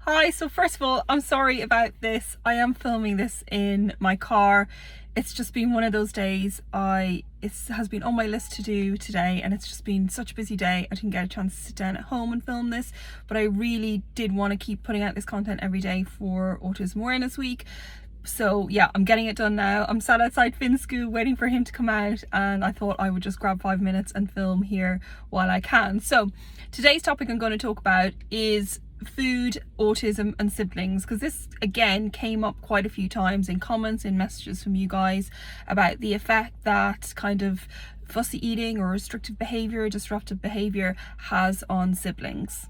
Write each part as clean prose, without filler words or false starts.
Hi, so first of all, I'm sorry about this. I am filming this in my car. It's just been one of those days. It has been on my list to do today, and it's just been such a busy day. I didn't get a chance to sit down at home and film this, but I really did want to keep putting out this content every day for Autism Awareness Week. So yeah, I'm getting it done now. I'm sat outside Finn's school waiting for him to come out, and I thought I would just grab 5 minutes and film here while I can. So today's topic I'm going to talk about is food, autism and siblings, because this again came up quite a few times in comments, in messages from you guys about the effect that kind of fussy eating or restrictive behaviour, disruptive behaviour has on siblings.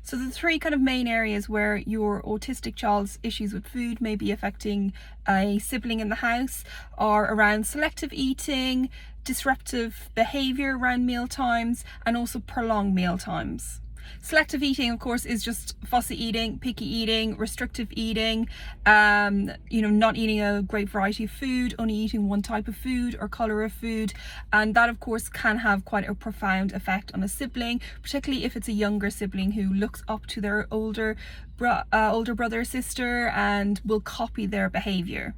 So the three kind of main areas where your autistic child's issues with food may be affecting a sibling in the house are around selective eating, disruptive behaviour around meal times, and also prolonged meal times. Selective eating, of course, is just fussy eating, picky eating, restrictive eating, not eating a great variety of food, only eating one type of food or colour of food. And that, of course, can have quite a profound effect on a sibling, particularly if it's a younger sibling who looks up to their older brother or sister and will copy their behaviour.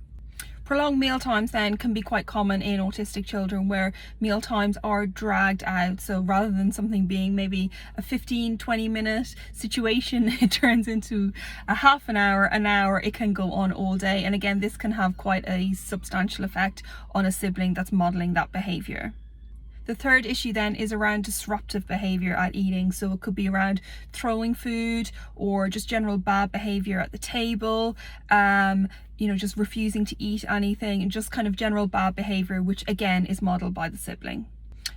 Prolonged meal times then can be quite common in autistic children, where meal times are dragged out. So rather than something being maybe a 15-20 minute situation, it turns into a half an hour, it can go on all day. And again, this can have quite a substantial effect on a sibling that's modelling that behaviour. The third issue then is around disruptive behaviour at eating. So it could be around throwing food or just general bad behaviour at the table, just refusing to eat anything, and just kind of general bad behaviour, which again is modelled by the sibling.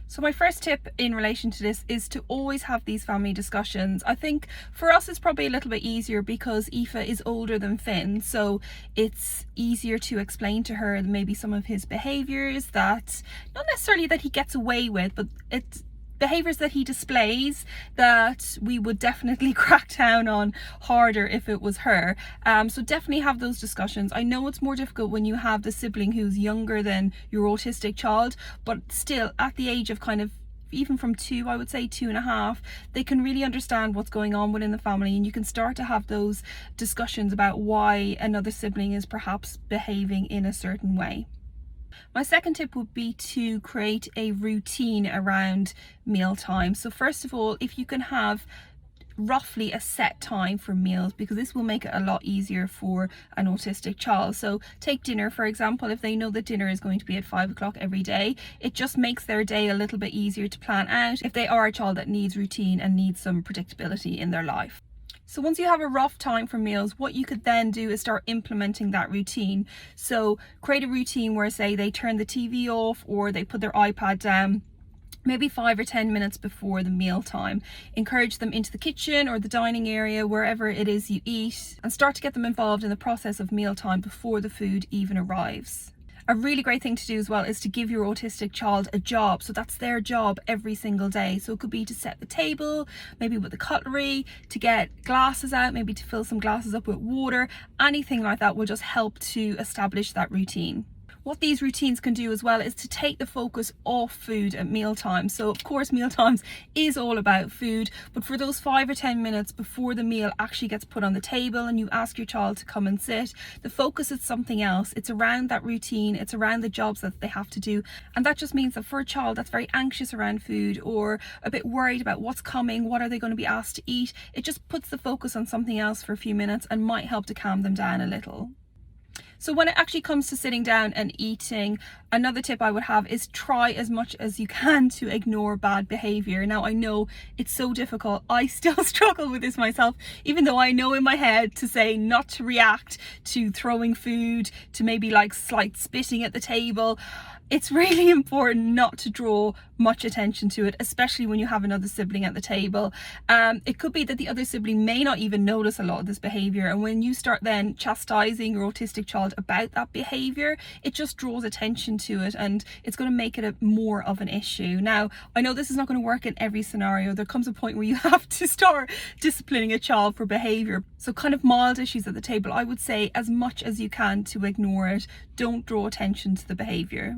So my first tip in relation to this is to always have these family discussions. I think for us it's probably a little bit easier because Aoife is older than Finn, so it's easier to explain to her maybe some of his behaviours that, not necessarily that he gets away with, but it's behaviours that he displays that we would definitely crack down on harder if it was her. So definitely have those discussions. I know it's more difficult when you have the sibling who's younger than your autistic child, but still at the age of kind of even from 2, I would say 2.5, they can really understand what's going on within the family, and you can start to have those discussions about why another sibling is perhaps behaving in a certain way. My second tip would be to create a routine around mealtime. So first of all, if you can have roughly a set time for meals, because this will make it a lot easier for an autistic child. So take dinner, for example. If they know that dinner is going to be at 5 o'clock every day, it just makes their day a little bit easier to plan out if they are a child that needs routine and needs some predictability in their life. So once you have a rough time for meals, what you could then do is start implementing that routine. So create a routine where, say, they turn the TV off or they put their iPad down maybe 5 or 10 minutes before the meal time. Encourage them into the kitchen or the dining area, wherever it is you eat, and start to get them involved in the process of mealtime before the food even arrives. A really great thing to do as well is to give your autistic child a job. So that's their job every single day. So it could be to set the table, maybe with the cutlery, to get glasses out, maybe to fill some glasses up with water. Anything like that will just help to establish that routine. What these routines can do as well is to take the focus off food at mealtime. So of course mealtimes is all about food, but for those 5 or 10 minutes before the meal actually gets put on the table and you ask your child to come and sit, the focus is something else. It's around that routine, it's around the jobs that they have to do. And that just means that for a child that's very anxious around food or a bit worried about what's coming, what are they going to be asked to eat, it just puts the focus on something else for a few minutes and might help to calm them down a little. So when it actually comes to sitting down and eating, another tip I would have is try as much as you can to ignore bad behaviour. Now I know it's so difficult. I still struggle with this myself, even though I know in my head to say not to react to throwing food, to maybe like slight spitting at the table. It's really important not to draw much attention to it, especially when you have another sibling at the table. It could be that the other sibling may not even notice a lot of this behaviour, and when you start then chastising your autistic child about that behaviour, it just draws attention to it and it's going to make it more of an issue. Now, I know this is not going to work in every scenario. There comes a point where you have to start disciplining a child for behaviour. So kind of mild issues at the table, I would say as much as you can to ignore it. Don't draw attention to the behaviour.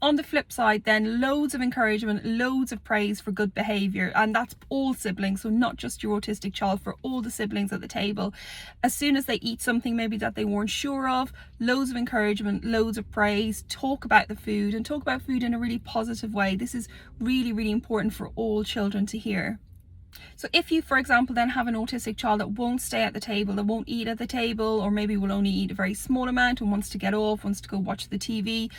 On the flip side then, loads of encouragement, loads of praise for good behaviour, and that's all siblings, so not just your autistic child, for all the siblings at the table. As soon as they eat something maybe that they weren't sure of, loads of encouragement, loads of praise, talk about the food, and talk about food in a really positive way. This is really, really important for all children to hear. So if you, for example, then have an autistic child that won't stay at the table, that won't eat at the table, or maybe will only eat a very small amount and wants to get off, wants to go watch the TV,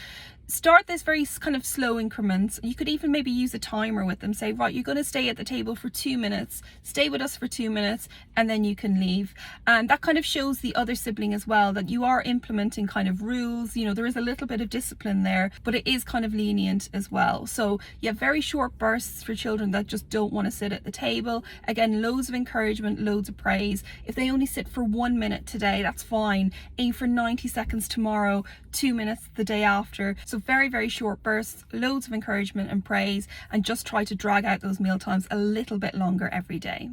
start this very kind of slow increments. You could even maybe use a timer with them. Say, right, you're going to stay at the table for 2 minutes, stay with us for 2 minutes, and then you can leave. And that kind of shows the other sibling as well that you are implementing kind of rules. You know, there is a little bit of discipline there, but it is kind of lenient as well. So you have very short bursts for children that just don't want to sit at the table. Again, loads of encouragement, loads of praise. If they only sit for 1 minute today, that's fine. Aim for 90 seconds tomorrow, 2 minutes the day after. So very, very short bursts, loads of encouragement and praise, and just try to drag out those meal times a little bit longer every day.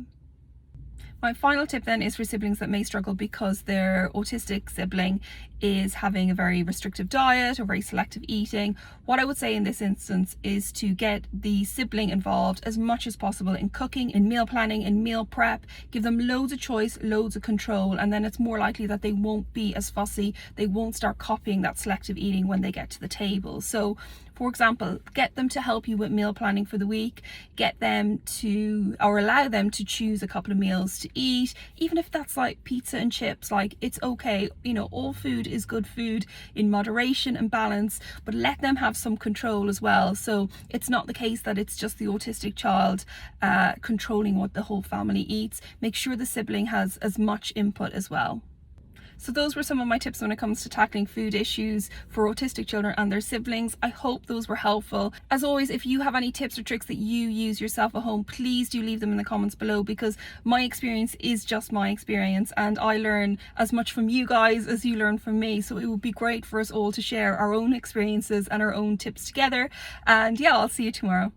My final tip then is for siblings that may struggle because their autistic sibling is having a very restrictive diet or very selective eating. What I would say in this instance is to get the sibling involved as much as possible in cooking, in meal planning, in meal prep. Give them loads of choice, loads of control, and then it's more likely that they won't be as fussy. They won't start copying that selective eating when they get to the table. So for example, get them to help you with meal planning for the week, get them to, or allow them to choose a couple of meals to eat, even if that's like pizza and chips. Like, it's okay, you know, all food is good food in moderation and balance, but let them have some control as well. So it's not the case that it's just the autistic child controlling what the whole family eats. Make sure the sibling has as much input as well. So those were some of my tips when it comes to tackling food issues for autistic children and their siblings. I hope those were helpful. As always, if you have any tips or tricks that you use yourself at home, please do leave them in the comments below, because my experience is just my experience and I learn as much from you guys as you learn from me. So it would be great for us all to share our own experiences and our own tips together. And yeah, I'll see you tomorrow.